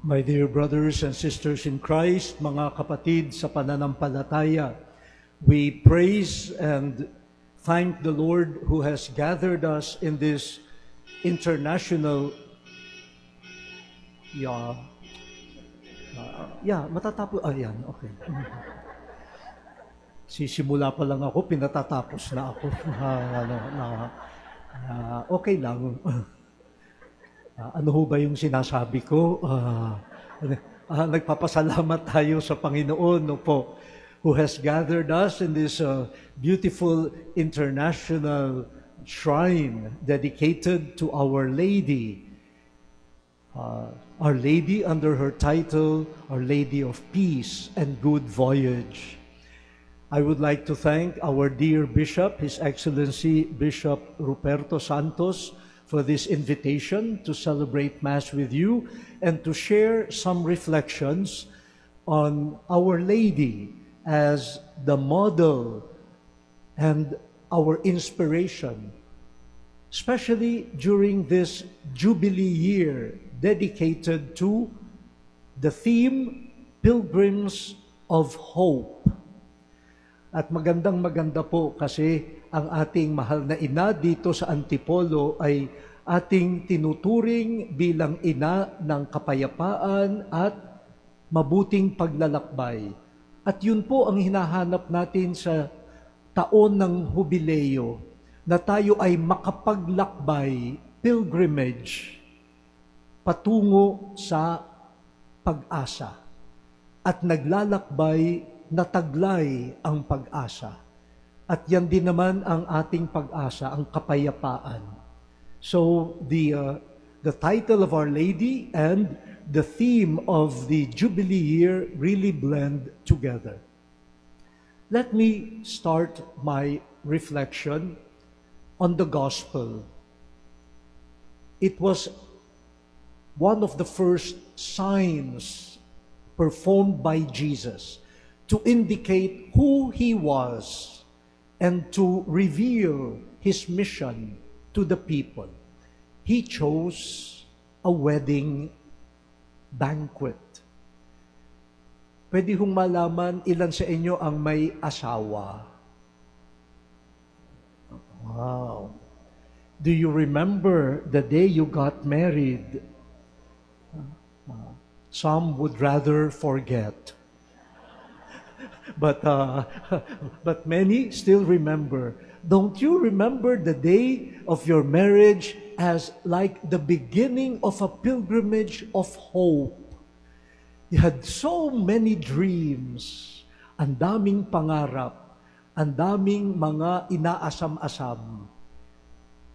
My dear brothers and sisters in Christ, mga kapatid sa pananampalataya, we praise and thank the Lord who has gathered us in this international okay. Sisimula pa lang ako, pinatatapos na ako. Okay lang. Ano ho ba yung sinasabi ko? Nagpapasalamat tayo sa Panginoon, no po, who has gathered us in this beautiful international shrine dedicated to Our Lady. Our Lady under her title, Our Lady of Peace and Good Voyage. I would like to thank our dear Bishop, His Excellency Bishop Ruperto Santos, for this invitation to celebrate Mass with you and to share some reflections on Our Lady as the model and our inspiration, especially during this Jubilee year dedicated to the theme, Pilgrims of Hope. At magandang-maganda po kasi ang ating mahal na ina dito sa Antipolo ay ating tinuturing bilang ina ng kapayapaan at mabuting paglalakbay. At yun po ang hinahanap natin sa taon ng Hubileo, na tayo ay makapaglakbay, pilgrimage, patungo sa pag-asa. At naglalakbay na taglay ang pag-asa. At yan din naman ang ating pag-asa, ang kapayapaan. So the title of Our Lady and the theme of the Jubilee year really blend together. Let me start my reflection on the gospel. It was one of the first signs performed by Jesus to indicate who He was and to reveal His mission to the people. He chose a wedding banquet. Pwede hong malaman ilan sa inyo ang may asawa? Wow. Do you remember the day you got married? Some would rather forget. But many still remember. Don't you remember the day of your marriage as like the beginning of a pilgrimage of hope? You had so many dreams, ang daming pangarap, ang daming mga inaasam-asam.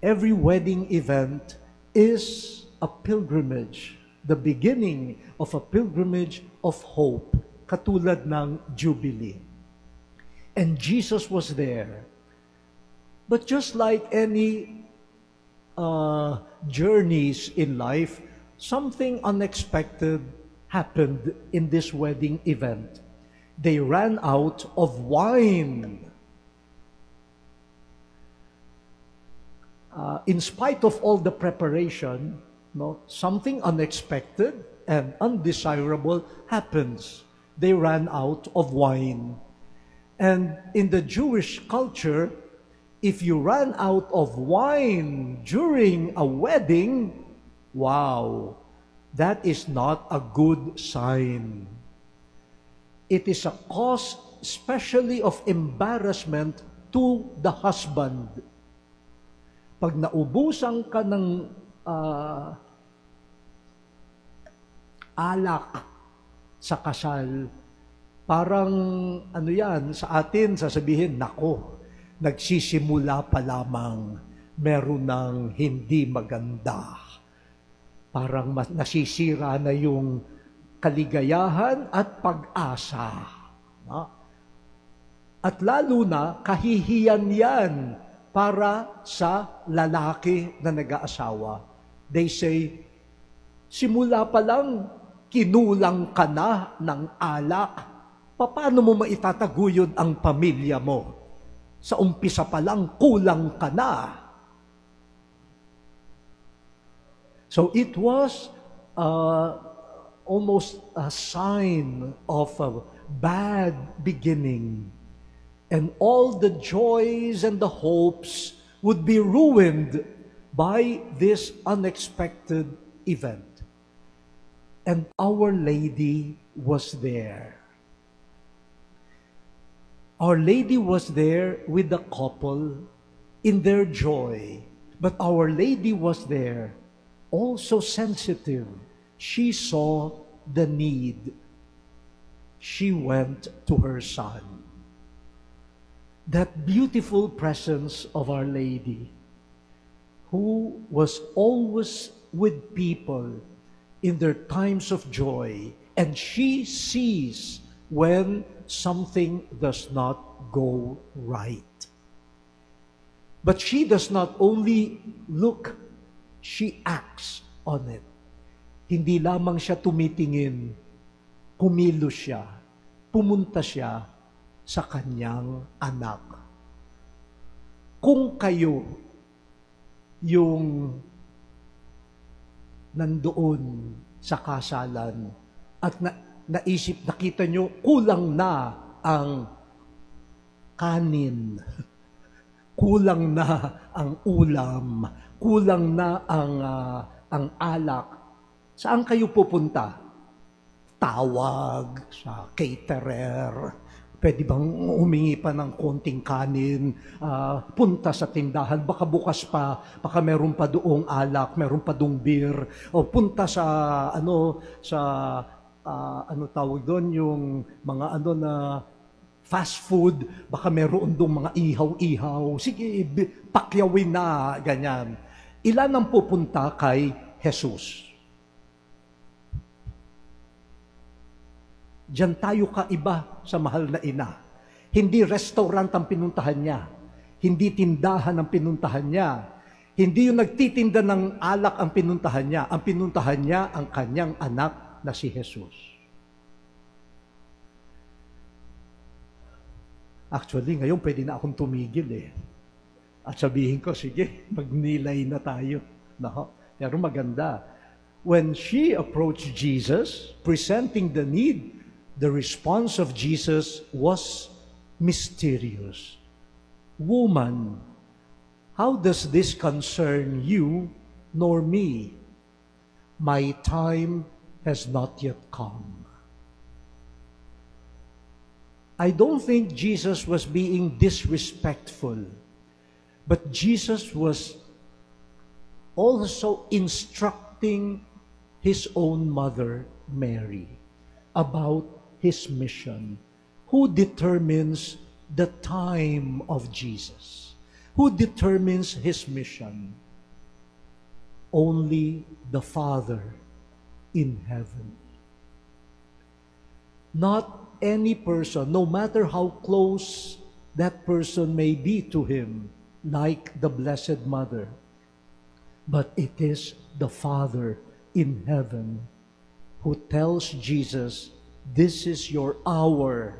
Every wedding event is a pilgrimage, the beginning of a pilgrimage of hope. Katulad ng Jubilee. And Jesus was there. But just like any journeys in life, something unexpected happened in this wedding event. They ran out of wine. In spite of all the preparation, something unexpected and undesirable happens. They ran out of wine. And in the Jewish culture, if you ran out of wine during a wedding, wow, that is not a good sign. It is a cause especially of embarrassment to the husband. Pag naubusan ka ng alak sa kasal, parang sa atin sasabihin, nako, nagsisimula pa lamang, meron ng hindi maganda. Parang nasisira na yung kaligayahan at pag-asa. At lalo na, kahihiyan yan para sa lalaki na nag-aasawa. They say, simula pa lang, kinulang ka na ng alak. Paano mo maitataguyod ang pamilya mo? Sa umpisa pa lang, kulang ka na. So it was almost a sign of a bad beginning. And all the joys and the hopes would be ruined by this unexpected event. And Our Lady was there. Our Lady was there with the couple in their joy. But Our Lady was there, also sensitive. She saw the need. She went to her son. That beautiful presence of Our Lady, who was always with people in their times of joy, and she sees when something does not go right. But she does not only look, she acts on it. Hindi lamang siya tumitingin, kumilos siya, pumunta siya sa kanyang anak. Kung kayo yung nandoon sa kasalan at naisip, nakita nyo, kulang na ang kanin, kulang na ang ulam, kulang na ang alak, saan kayo pupunta? Tawag sa caterer, pwede bang humingi pa ng konting kanin, punta sa tindahan, baka bukas pa, baka meron pa doong alak, meron pa doong beer, o punta sa ano tawag doon, yung mga na fast food, baka meron doong mga ihaw-ihaw, sige, pakyawin na, ganyan. Ilan ang pupunta kay Jesus? Diyan tayo kaiba sa mahal na ina. Hindi restaurant ang pinuntahan niya. Hindi tindahan ang pinuntahan niya. Hindi yung nagtitinda ng alak ang pinuntahan niya. Ang pinuntahan niya ang kanyang anak na si Jesus. Actually, ngayon pwede na akong tumigil At sabihin ko, sige, magnilay na tayo. No? Pero maganda. When she approached Jesus, presenting the need, the response of Jesus was mysterious. Woman, how does this concern you nor me? My time has not yet come. I don't think Jesus was being disrespectful, but Jesus was also instructing his own mother, Mary, about his mission. Who determines the time of Jesus? Who determines his mission? Only the Father in heaven. Not any person, no matter how close that person may be to him, like the Blessed Mother, but it is the Father in heaven who tells Jesus, this is your hour,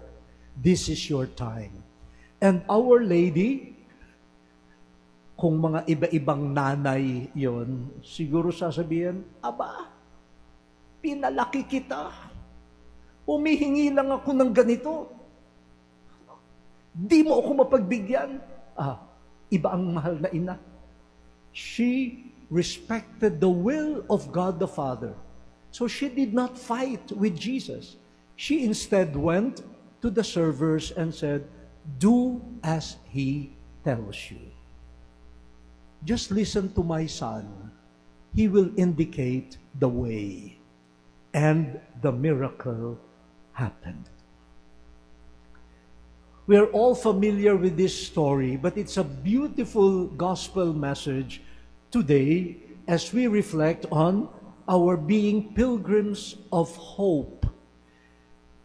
this is your time. And Our Lady, kung mga iba-ibang nanay yon, siguro sasabihin, aba, pinalaki kita. Humihingi lang ako ng ganito. Di mo ako mapagbigyan. Iba ang mahal na ina. She respected the will of God the Father. So she did not fight with Jesus. She instead went to the servers and said, do as he tells you. Just listen to my son. He will indicate the way. And the miracle happened. We are all familiar with this story, but it's a beautiful gospel message today as we reflect on our being pilgrims of hope.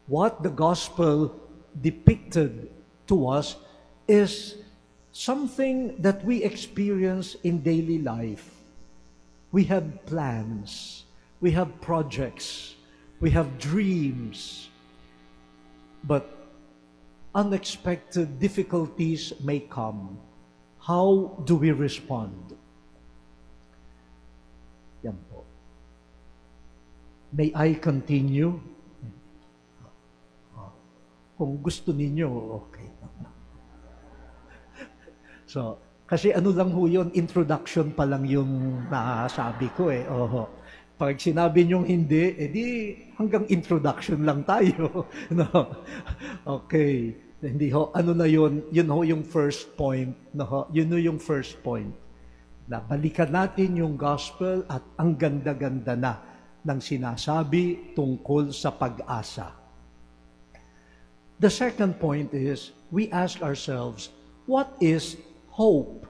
What the gospel depicted to us is something that we experience in daily life. We have plans, we have projects, we have dreams, but unexpected difficulties may come. How do we respond? Yan po. May I continue? Kung gusto ninyo, okay. So, kasi ano lang ho yun, introduction pa lang yung nasabi ko eh. Oho. Pag sinabi niyong hindi, edi hanggang introduction lang tayo. No? Okay. Hindi ho, ano na yun ho yung first point. No? Yun ho yung first point. Na balikan natin yung gospel at ang ganda-ganda na ng sinasabi tungkol sa pag-asa. The second point is, we ask ourselves, what is hope?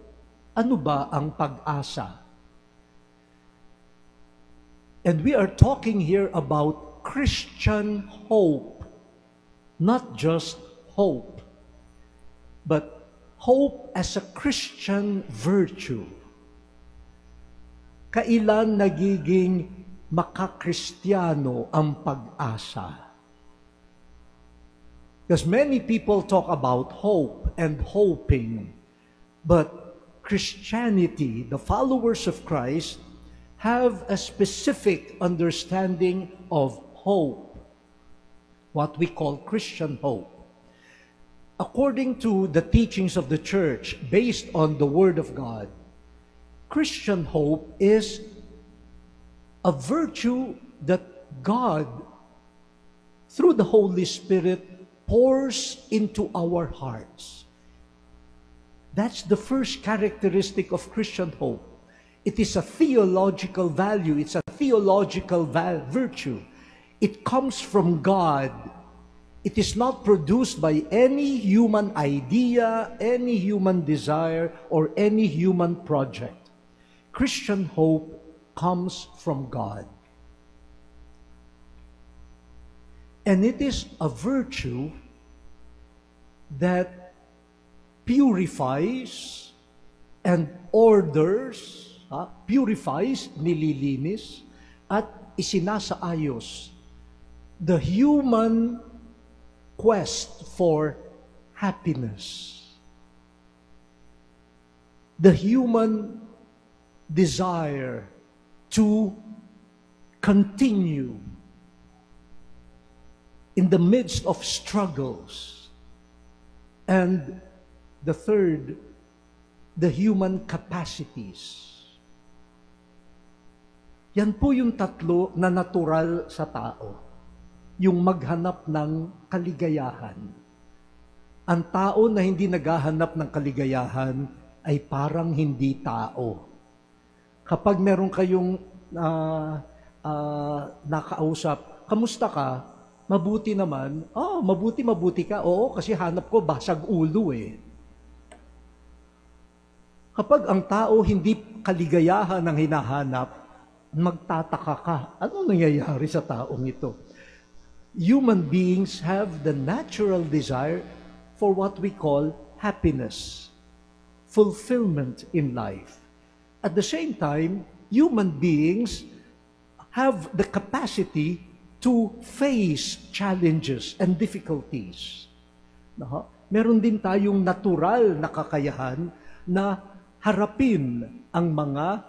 Ano ba ang pag-asa? And we are talking here about Christian hope, not just hope, but hope as a Christian virtue. Kailan nagiging makakristiyano ang pag-asa? Because many people talk about hope and hoping, but Christianity, the followers of Christ, have a specific understanding of hope, what we call Christian hope. According to the teachings of the church, based on the Word of God, Christian hope is a virtue that God, through the Holy Spirit, pours into our hearts. That's the first characteristic of Christian hope. It is a theological value. It's a theological virtue. It comes from God. It is not produced by any human idea, any human desire, or any human project. Christian hope comes from God. And it is a virtue that purifies and orders, purifies, nililinis, at isinasaayos the human quest for happiness. The human desire to continue in the midst of struggles. And the third, the human capacities. Yan po yung tatlo na natural sa tao. Yung maghanap ng kaligayahan. Ang tao na hindi naghahanap ng kaligayahan ay parang hindi tao. Kapag meron kayong nakausap, kamusta ka? Mabuti naman. Oh, mabuti ka. Oo, kasi hanap ko basag ulo eh. Kapag ang tao hindi kaligayahan ang hinahanap, magtataka ka. Ano nangyayari sa taong ito? Human beings have the natural desire for what we call happiness, fulfillment in life. At the same time, human beings have the capacity to face challenges and difficulties. Meron din tayong natural na kakayahan na harapin ang mga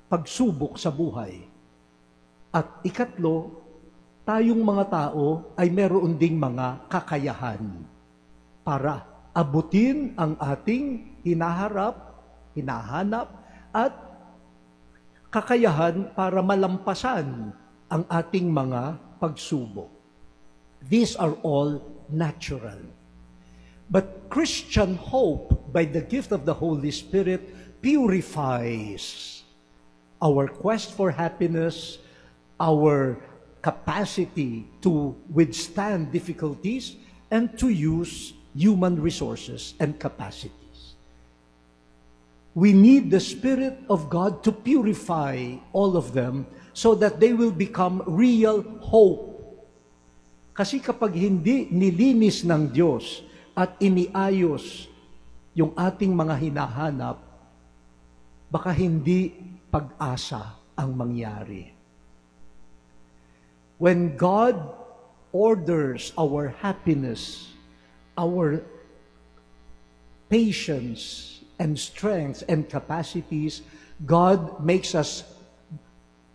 pagsubok sa buhay. At ikatlo, tayong mga tao ay meron ding mga kakayahan para abutin ang ating hinahanap, at kakayahan para malampasan ang ating mga pagsubok. These are all natural. But Christian hope, by the gift of the Holy Spirit, purifies our quest for happiness, our capacity to withstand difficulties, and to use human resources and capacities. We need the Spirit of God to purify all of them so that they will become real hope. Kasi kapag hindi nilinis ng Diyos at iniayos yung ating mga hinahanap, baka hindi pag-asa ang mangyari. When God orders our happiness, our patience and strength and capacities, God makes us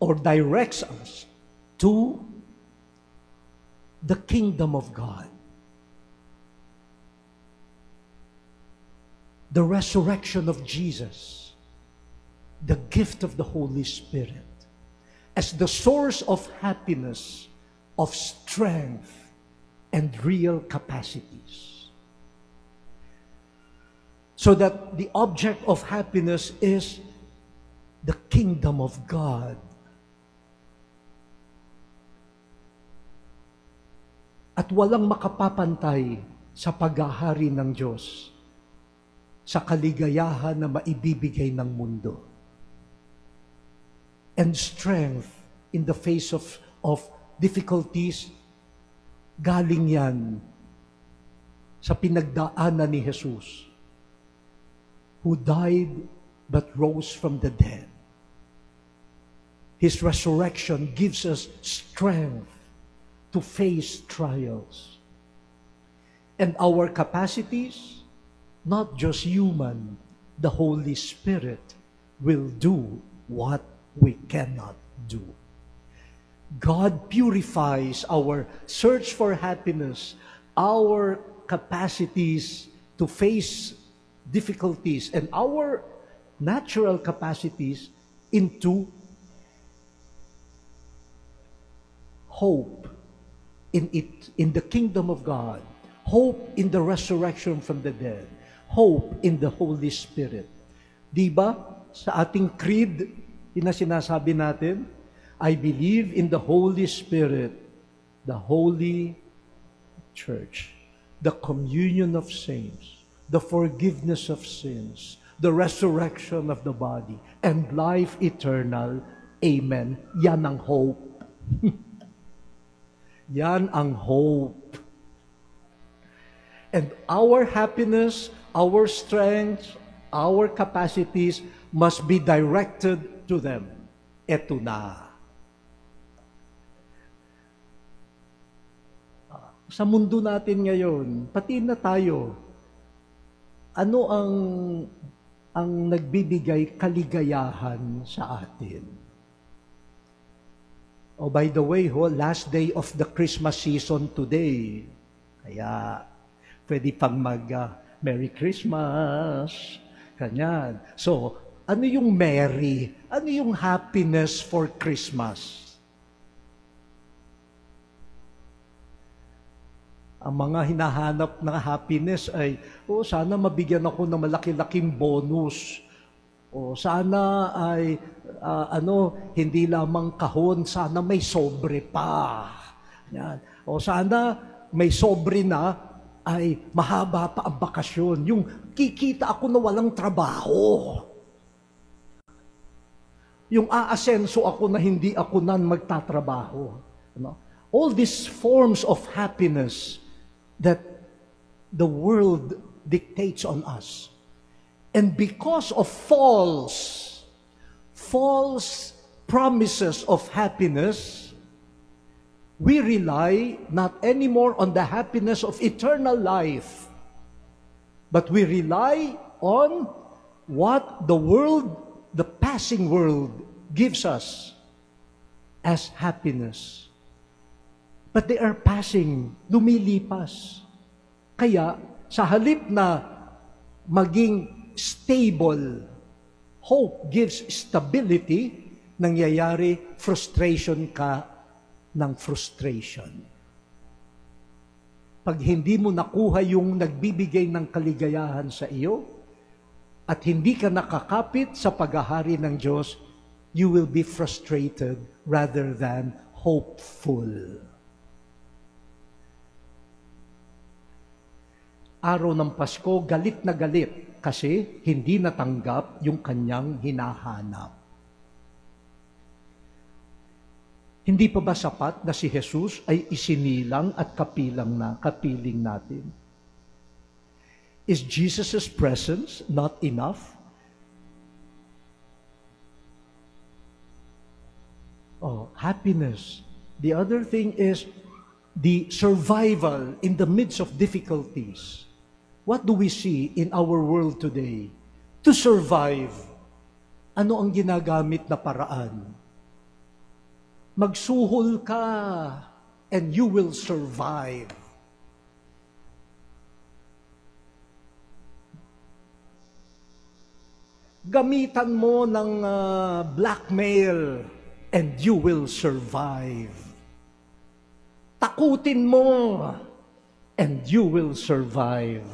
or directs us to the kingdom of God. The resurrection of Jesus, the gift of the Holy Spirit, as the source of happiness, of strength, and real capacities. So that the object of happiness is the kingdom of God. At walang makapapantay sa paghahari ng Diyos sa kaligayahan na maibibigay ng mundo. And strength in the face of difficulties, galing yan sa pinagdaanan ni Jesus, who died but rose from the dead. His resurrection gives us strength to face trials. And our capacities, not just human, the Holy Spirit will do what we cannot do. God purifies our search for happiness, our capacities to face difficulties, and our natural capacities into hope in the kingdom of God, hope in the resurrection from the dead, hope in the Holy Spirit. Diba, sa ating creed, sinasabi natin, I believe in the Holy Spirit, the Holy Church, the communion of saints, the forgiveness of sins, the resurrection of the body, and life eternal. Amen. Yan ang hope. Yan ang hope. And our happiness, our strength, our capacities must be directed to them. Eto na. Sa mundo natin ngayon, pati na tayo, ano ang nagbibigay kaligayahan sa atin? Oh, by the way, last day of the Christmas season today. Kaya, pwede pang Merry Christmas. Kanyan. So, ano yung merry? Ano yung happiness for Christmas? Ang mga hinahanap na happiness ay, sana mabigyan ako ng malaki-laking bonus. Sana ay, hindi lamang kahon, sana may sobre pa. Yan. Sana may sobre na, ay mahaba pa ang bakasyon. Yung kikita ako na walang trabaho. Yung aasenso ako na hindi ako nan magtatrabaho. All these forms of happiness that the world dictates on us. And because of false promises of happiness, we rely not anymore on the happiness of eternal life, but we rely on what the world, the passing world, gives us as happiness. But they are passing, lumilipas. Kaya, sa halip na maging stable, hope gives stability, nangyayari, frustration ka ng frustration. Pag hindi mo nakuha yung nagbibigay ng kaligayahan sa iyo, at hindi ka nakakapit sa paghahari ng Diyos, you will be frustrated rather than hopeful. Araw ng Pasko, galit na galit kasi hindi natanggap yung kanyang hinahanap. Hindi pa ba sapat na si Jesus ay isinilang at kapiling natin? Is Jesus' presence not enough? Happiness. The other thing is the survival in the midst of difficulties. What do we see in our world today? To survive, ano ang ginagamit na paraan? Magsuhol ka and you will survive. Gamitan mo ng blackmail and you will survive. Takutin mo and you will survive.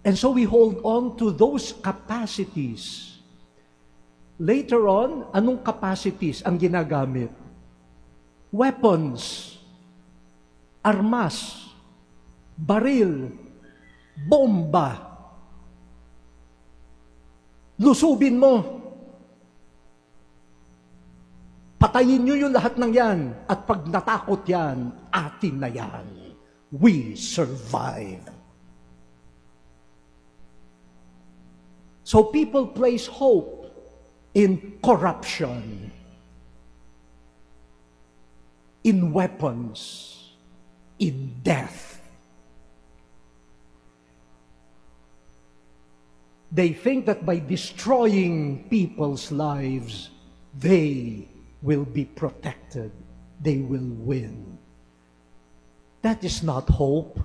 And so we hold on to those capacities. Later on, anong capacities ang ginagamit? Weapons, armas, baril, bomba. Lusubin mo. Patayin nyo yung lahat ng yan. At pag natakot yan, atin na yan. We survive. So people place hope in corruption, in weapons, in death. They think that by destroying people's lives, they will be protected. They will win. That is not hope.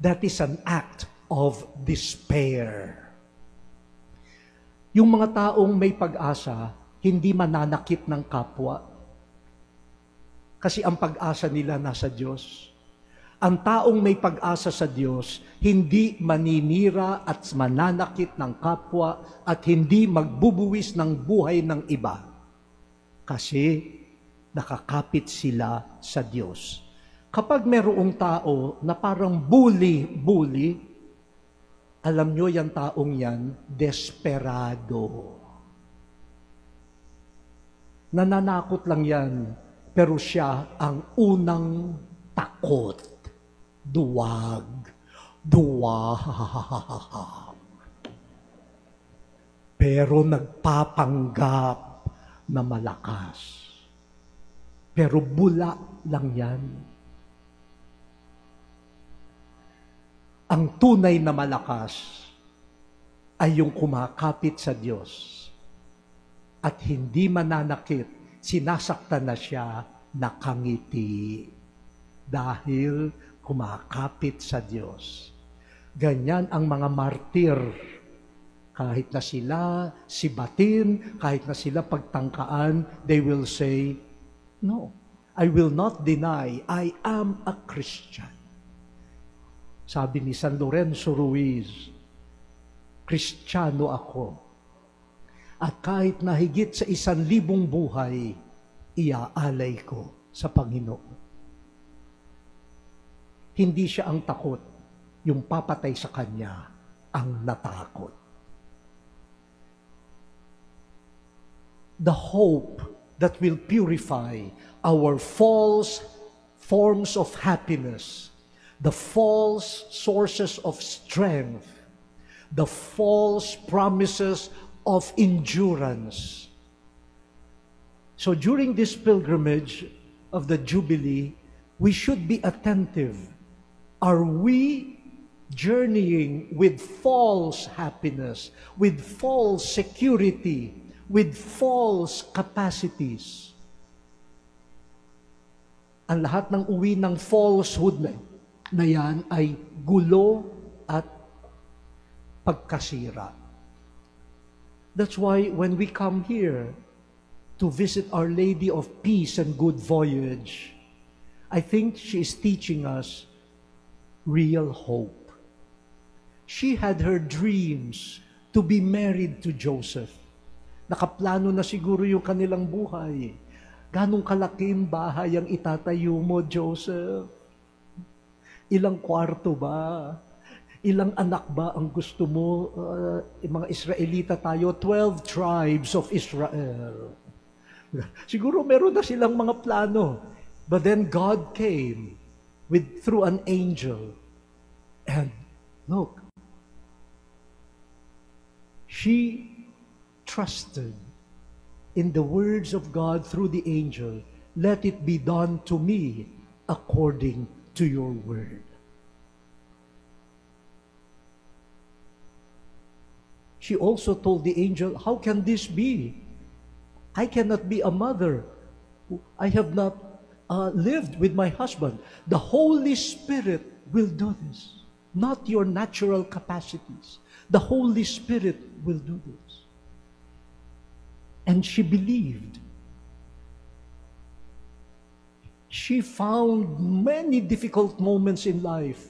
That is an act of despair. Yung mga taong may pag-asa, hindi mananakit ng kapwa. Kasi ang pag-asa nila nasa Diyos. Ang taong may pag-asa sa Diyos, hindi maninira at mananakit ng kapwa at hindi magbubuwis ng buhay ng iba. Kasi nakakapit sila sa Diyos. Kapag merong tao na parang bully, alam nyo yung taong yan, desperado. Nananakot lang yan, pero siya ang unang takot. Duwag. Pero nagpapanggap na malakas. Pero bula lang yan. Ang tunay na malakas ay yung kumakapit sa Diyos at hindi mananakit, sinasaktan na siya, nakangiti dahil kumakapit sa Diyos. Ganyan ang mga martir. Kahit na sila sibatin, kahit na sila pagtangkaan, they will say, no, I will not deny, I am a Christian. Sabi ni San Lorenzo Ruiz, Kristiyano ako. At kahit na higit sa 1,000 buhay, iaalay ko sa Panginoon. Hindi siya ang takot, yung papatay sa kanya ang natakot. The hope that will purify our false forms of happiness, the false sources of strength, the false promises of endurance. So during this pilgrimage of the Jubilee, we should be attentive. Are we journeying with false happiness, with false security, with false capacities? Ang lahat ng uwi ng falsehood na yan ay gulo at pagkasira. That's why when we come here to visit Our Lady of Peace and Good Voyage, I think she is teaching us real hope. She had her dreams to be married to Joseph. Nakaplano na siguro yung kanilang buhay. Ganong kalaking bahay ang itatayo mo, Joseph? Ilang kwarto ba? Ilang anak ba ang gusto mo? Mga Israelita tayo, 12 tribes of Israel. Siguro meron na silang mga plano. But then God came through an angel. And look, she trusted in the words of God through the angel. Let it be done to me according to your word. She also told the angel, how can this be? I cannot be a mother. I have not lived with my husband. The Holy Spirit will do this, not your natural capacities. The Holy Spirit will do this. And she believed. She found many difficult moments in life.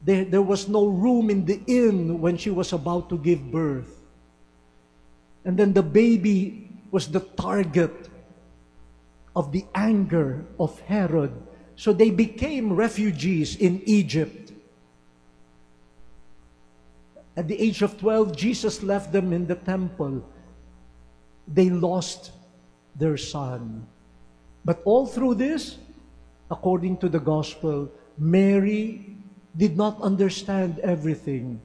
There was no room in the inn when she was about to give birth. And then the baby was the target of the anger of Herod. So they became refugees in Egypt. At the age of 12, Jesus left them in the temple. They lost their son. But all through this, according to the gospel, Mary did not understand everything,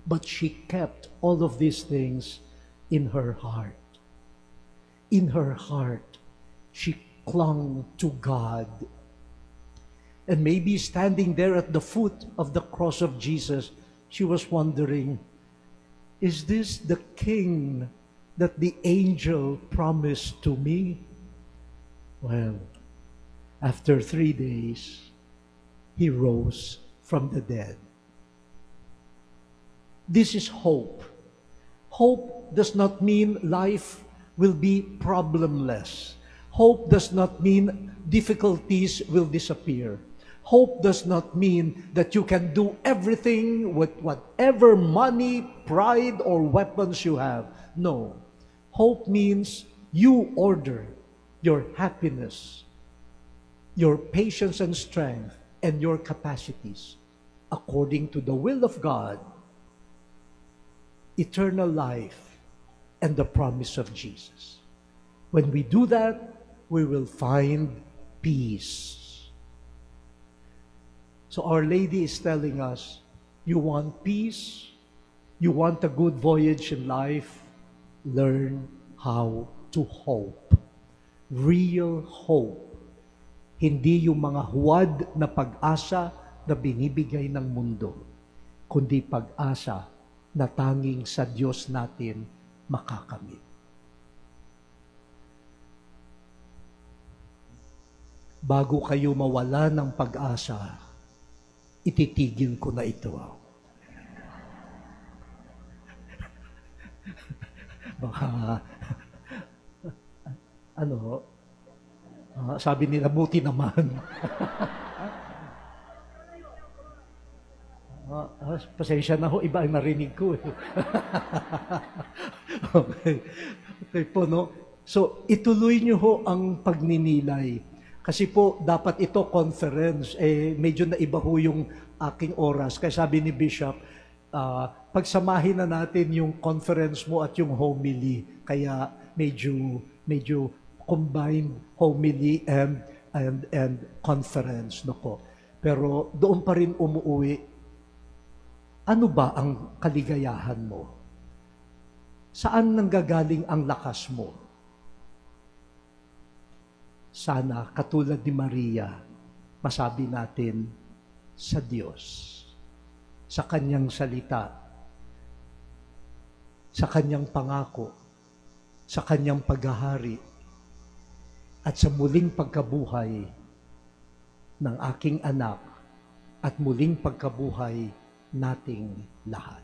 but she kept all of these things in her heart. In her heart, she clung to God. And maybe standing there at the foot of the cross of Jesus, she was wondering, is this the king that the angel promised to me? Well, after 3 days, he rose from the dead. This is hope. Hope does not mean life will be problemless. Hope does not mean difficulties will disappear. Hope does not mean that you can do everything with whatever money, pride, or weapons you have. No. Hope means you order your happiness, your patience and strength, and your capacities according to the will of God, eternal life, and the promise of Jesus. When we do that, we will find peace. So Our Lady is telling us, you want peace? You want a good voyage in life? Learn how to hope. Real hope. Hindi yung mga huwad na pag-asa na binibigay ng mundo, kundi pag-asa na tanging sa Diyos natin makakamit. Bago kayo mawala ng pag-asa, ititigil ko na ito. Baka, sabi nila, buti naman. Pasensya na ho, iba ang narinig ko. Okay po, no? So, ituloy niyo ho ang pagninilay. Kasi po, dapat ito conference. Medyo naiba ho yung aking oras. Kaya sabi ni Bishop, pagsamahin na natin yung conference mo at yung homily. Kaya medyo combined homily and conference. No po. Pero doon pa rin umuwi, ano ba ang kaligayahan mo? Saan nanggagaling ang lakas mo? Sana, katulad ni Maria, masabi natin sa Diyos, sa Kanyang salita, sa Kanyang pangako, sa Kanyang paghahari, at sa muling pagkabuhay ng aking anak at muling pagkabuhay nating lahat.